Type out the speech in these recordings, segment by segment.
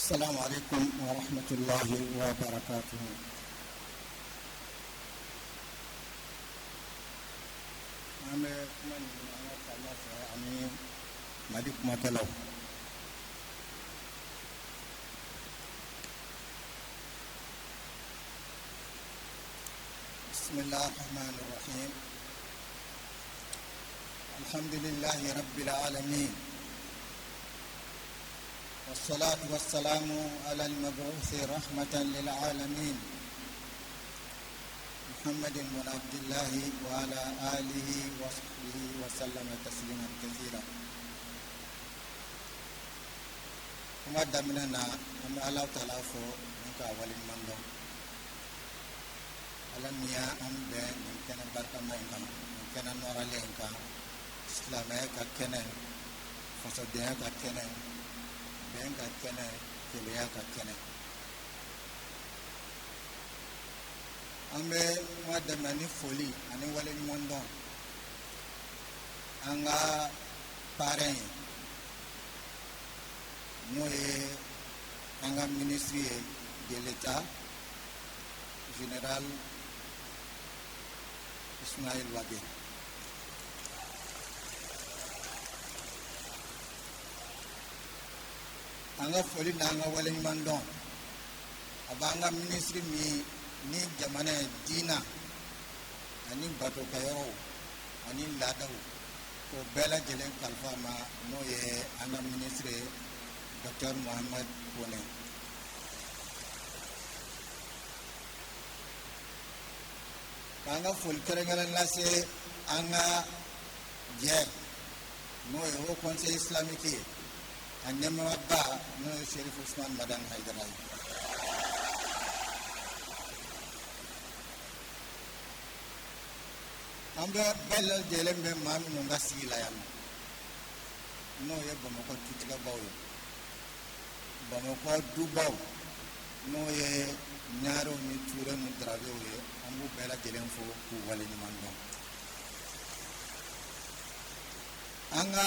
السلام عليكم ورحمة الله وبركاته. مالك مكلو بسم الله الرحمن الرحيم. الحمد لله رب العالمين، والصلاة والسلام على المبعوث رحمة للعالمين محمد بن عبد الله وعلى آله وصحبه وسلم تسليما كثيرا. kuma daminɛ na an bɛ Ala Taala fo ni k'a waleɲuman dɔn. Ala min y'an bɛn nin kɛnɛ barikama in kan, nin kɛnɛ nɔrɔlen in kan, silamɛya ka kɛnɛ, fasadenya ka kɛnɛ, bɛn ka kɛnɛ, keleya ka kɛnɛ. An bɛ kuma daminɛ ni foli ani waleɲuman dɔn an ka parrain ye, n'o ye an ka ministre ye de l'État général Ismaël Wade. An ka foli n'an ka waleɲuman dɔn a b'an ka ministre min ni jamana ye diina ani batokɛyɔrɔw ani laadaw k'o bɛɛ lajɛlen kalifa ma, n'o ye an ka ministre Dr Mohamed Kone. K'an ka foli kɛrɛnkɛrɛn lase an ka jɛ n'o ye Haut Conseil islamique ye, a ɲɛmaaba n'o ye Cherif Ousmane Madani Haidara ye. An bɛ bɛɛ lajɛlen bɛ maa minnu ka sigi la yan n'o ye Bamakɔ tutigɛbaw ye, Bamakɔ dubaw n'o ye Ɲarew ni Ture ni Darabew ye, an b'u bɛɛ lajɛlen fo k'u waleɲuman dɔn. An ka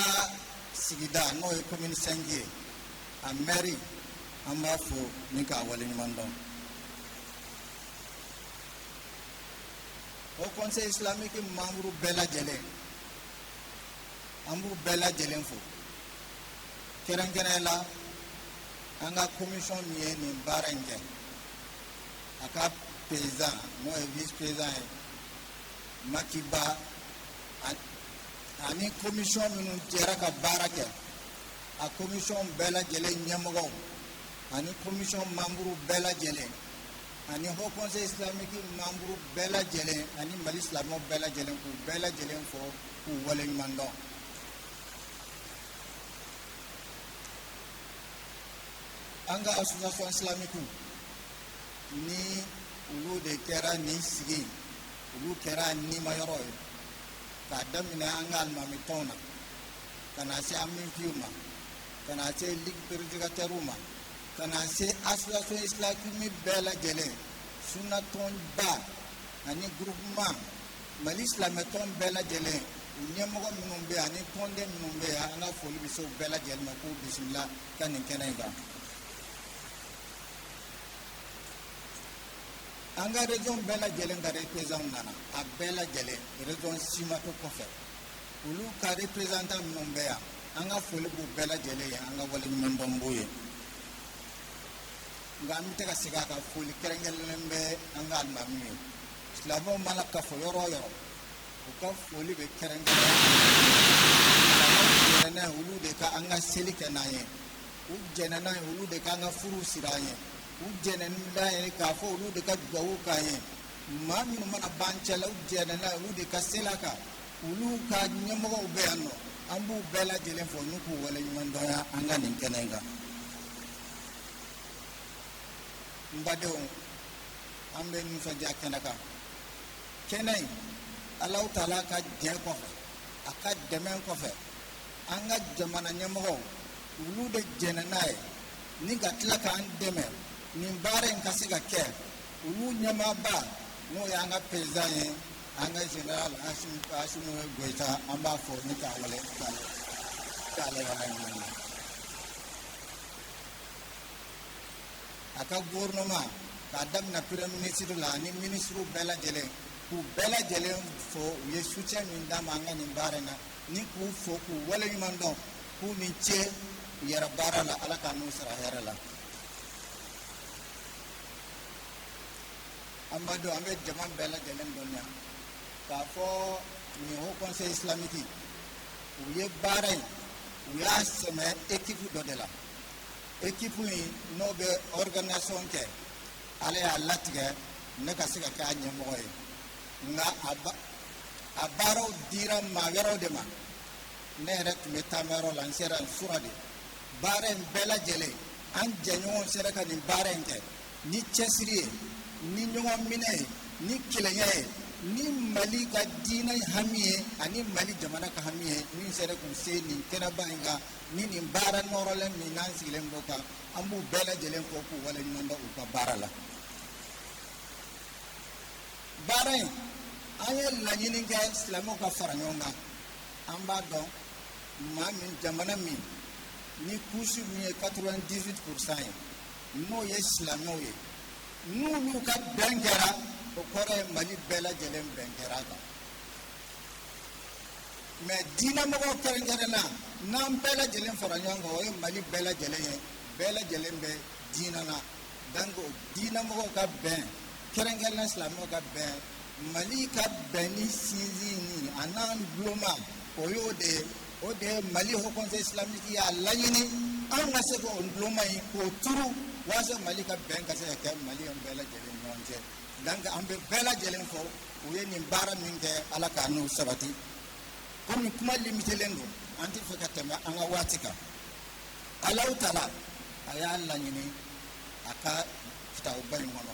sigida n'o ye commune 5 ye, a mairie an b'a fo ni k'a waleɲuman dɔn. Au Conseil islamique membre bɛɛ lajɛlen an b'u bɛɛ lajɛlen fo. Kɛrɛnkɛrɛn la an ka commission min ye nin baara in kɛ, a ka président n'o ye vice président ye Makiba ani commission minnu jɛra ka baara kɛ, a commission bɛɛ lajɛlen ɲɛmɔgɔw ani commission membre bɛɛ lajɛlen ani Haut Conseil islamique membre bɛɛ lajɛlen ani Mali silamɛw bɛɛ lajɛlen k'u bɛɛ lajɛlen fo k'u waleɲuman dɔn. An ka association islamique ni olu de kɛra nin sigi, olu kɛra nimayɔrɔ ye, k'a daminɛ an ka alimami tɔnw na ka na se aminfiw ma, ka na se ligue prédicateur ma, ka na se association islamique bɛɛ lajɛlen, sunna tɔnba ani groupement Mali silamɛ tɔn bɛɛ lajɛlen, u ɲɛmɔgɔ minnu bɛ yen ani tɔnden minnu bɛ yen, an ka foli bɛ se u bɛɛ lajɛlen ma k'u bisimila ka nin kɛnɛ in kan. An ka région bɛɛ lajɛlen ka représentant nana, a bɛɛ lajɛlen région Simato kɔfɛ, olu ka représentant minnu bɛ yan, an ka foli b'u bɛɛ lajɛlen ye, an ka waleɲuman dɔn b'u ye. Nka an bɛ ka segin a kan, foli kɛrɛnkɛrɛnnen bɛ an ka alimamiw ye. Silamɛw mana kafo yɔrɔ o yɔrɔ, u ka foli bɛ kɛrɛnkɛrɛn. Silamɛw jɛnna olu de ka an ka seli kɛ n'an ye, u jɛnna n'a ye olu de ka an ka furu siri an ye, u jɛnna n'a ye k'a fɔ olu de ka dugawu k'an ye. Maa minnu mana ban cɛla, u jɛnna n'a ye olu de ka seli a kan, olu ka ɲɛmɔgɔw bɛ yan nɔ, an b'u bɛɛ lajɛlen fɔ n'u k'u waleɲuman dɔn an ka nin kɛnɛ in kan. N badenw, an bɛ nisɔndiya kɛnɛ kan. Kɛnɛ in Ala Taala ka jɛ kɔfɛ, a ka dɛmɛ kɔfɛ, an ka jamana ɲɛmɔgɔw olu de jɛnna n'a ye ni ka tila k'an dɛmɛ nin baara in ka se ka kɛ. Olu ɲɛmaaba n'o ye an ka président ye, an ka général Assimi Goïta, an b'a fɔ ni k'a wale waleɲuman dɔn. aka gouvernement ka damina premier ministre la ni ministre bɛɛ lajɛlen k'u bɛɛ lajɛlen fo u ye soutien min d'a ma an ka nin baara in na ni k'u fo k'u waleɲuman dɔn k'u ni ce u yɛrɛ baara la ala ka n'u sara hɛrɛ la. an b'a dɔn an bɛ jama bɛɛ lajɛlen dɔnniya k'a fɔ nin haut conseil islamique u ye baara in u y'a sɛmɛ équipe dɔ de la équipe in n'o bɛ organisation kɛ ala y'a latigɛ ne ka se ka kɛ a ɲɛmɔgɔ ye nka a baaraw dira maa wɛrɛw de ma ne yɛrɛ tun bɛ taamayɔrɔ la n sera n sura de baara in bɛɛ lajɛlen an jɛɲɔgɔnw sera ka nin baara in kɛ ni cɛsiri ye ni ɲɔgɔn minɛ ye ni kelenya ye ni mali ka diinɛ hami ye ani mali jamana ka hami ye min sera k'u se nin kɛnɛba in kan ni nin baara nɔrɔlen min n'an sigilen b'o kan an b'u bɛɛ lajɛlen fɔ k'u waleɲuman dɔn u ka baara la. baara in an ye laɲini kɛ silamɛw ka fara ɲɔgɔn kan an b'a dɔn maa min jamana min ni couche min ye 98% ye n'o ye silamɛw ye n'olu ka bɛn kɛra o kɔrɔ ye mali bɛɛ lajɛlen bɛn kɛra kan mais diinɛmɔgɔw kɛrɛnkɛrɛnna n'an bɛɛ lajɛlen fara ɲɔgɔn kan o ye mali bɛɛ lajɛlen ye bɛɛ lajɛlen bɛ diinɛ na donc diinɛmɔgɔw ka bɛn kɛrɛnkɛrɛnna silamɛw ka bɛn mali ka bɛn ni sinsin ni a n'an duloma o y'o de ye o de ye mali haut conseil islamique y'a laɲini an ka se k'o duloma in k'o turu walasa mali ka bɛn ka se ka kɛ maliyɛn bɛɛ lajɛlen ni ɲɔgɔn cɛ donc an bɛ bɛɛ lajɛlen fɔ u ye nin baara min kɛ ala k'a n'u sabati komi kuma limitelen don an tɛ fɛ ka tɛmɛ an ka waati kan alahu taala a y'a laɲini a ka kitabuba in kɔnɔ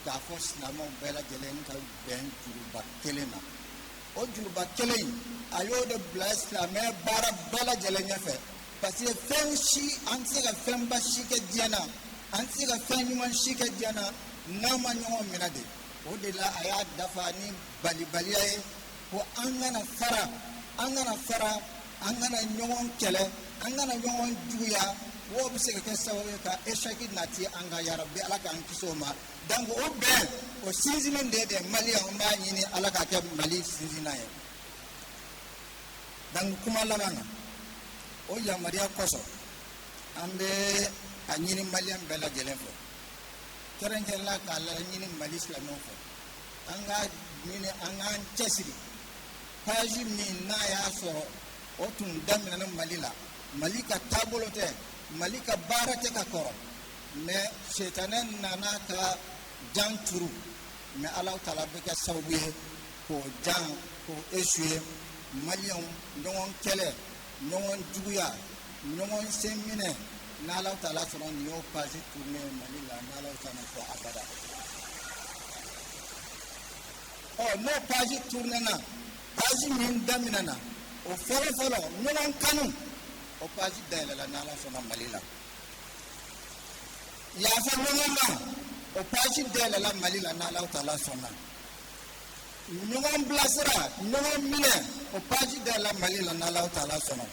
k'a fɔ silamɛw bɛɛ lajɛlen ka bɛn juruba kelen na o juruba kelen in a y'o de bila silamɛ baara bɛɛ lajɛlen ɲɛfɛ parce que fɛn si an tɛ se ka fɛnba si kɛ diɲɛ na an tɛ se ka fɛn ɲuman si kɛ diɲɛ na n'a ma ɲɔgɔn minɛ de o de la a y'a dafa ni balibaliya ye ko an kana fara an kana ɲɔgɔn kɛlɛ an kana ɲɔgɔn juguya o bɛ se ka kɛ sababu ye ka échec nati an ka yarabi ala k'an kisi o ma donc o bɛn o sinsinnen de ye maliyɛnw b'a ɲini ala k'a kɛ mali sinsinna ye donc kuma laban na o yamaruya kosɔn an bɛ a ɲini maliyɛn bɛɛ lajɛlen fɛ kɛrɛnkɛrɛnnenya la k'a laɲini mali silamɛw fɛ an ka ɲini an k'an cɛsiri page min n'a y'a sɔrɔ o tun daminɛna mali la mali ka taabolo tɛ mali ka baara tɛ ka kɔrɔ mais setanɛ nana ka jan turu mais alahu taala bɛ kɛ sababu ye k'o jan k'o échouer maliyɛnw ɲɔgɔn kɛlɛ ɲɔgɔn juguya ɲɔgɔn sen minɛ n'alahu taala sɔrɔ nin y'o page tourné mali la n'alahu taala fɔ abada n'o page tourné na page min daminɛna o fɔlɔfɔlɔ ɲɔgɔn kanu o page dayɛlɛla n'ala sɔnna mali la yafa ɲɔgɔn ma o page dayɛlɛla mali la n'alahu taala sɔnna ɲɔgɔn bilasira ɲɔgɔn minɛ o page dayɛlɛla mali la n'alahu taala sɔnna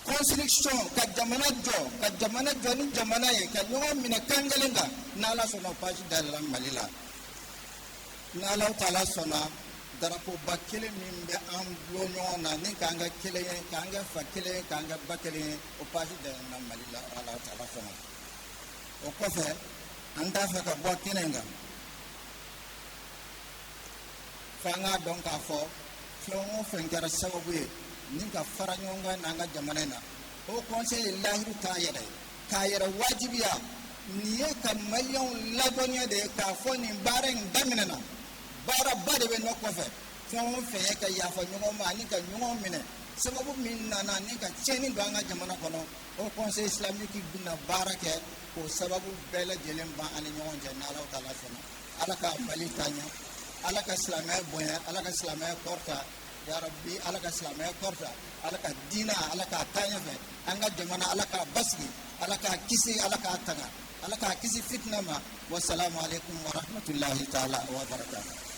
construction ka jamana jɔ ni jamana ye ka ɲɔgɔn minɛ kan kelen kan n'ala sɔnna o page dayɛlɛla mali la n'alahu taala sɔnna darapoba kelen min bɛ an bulon ɲɔgɔn na ni k'an ka kelen ye k'an ka fa kelen ye k'an ka ba kelen ye o page dayɛlɛla mali la alahu taala sɔnna o kɔfɛ an t'a fɛ ka bɔ kɛnɛ kan f'an k'a dɔn k'a fɔ fɛn o fɛn kɛra sababu ye ni ka fara ɲɔgɔn kan n'an ka jamana in na o conseil ye lahiru k'a yɛrɛ wajibiya nin ye ka maliyɛnw ladɔnniya de ye k'a fɔ nin baara in daminɛna baaraba de bɛ nɔ kɔfɛ fɛn o fɛn ye ka yafa ɲɔgɔn ma ani ka ɲɔgɔn minɛ sababu min nana ni ka tiɲɛni don an ka jamana kɔnɔ o conseil islamique bɛna baara kɛ k'o sababu bɛɛ lajɛlen ban ani ɲɔgɔn cɛ n'alahu taala sɔnna ala ka mali taɲa ala ka silamɛya bonya ala ka silamɛya kɔrɔta ya rabbi ala ka silamɛya kɔrɔta ala ka diinɛ ala k'a taa ɲɛfɛ an ka jamana ala k'a basigi ala k'a kisi ala k'a tanga ala k'a kisi fitina ma wasalamu alaikum wa rahmatullahi taala wa barakatuh.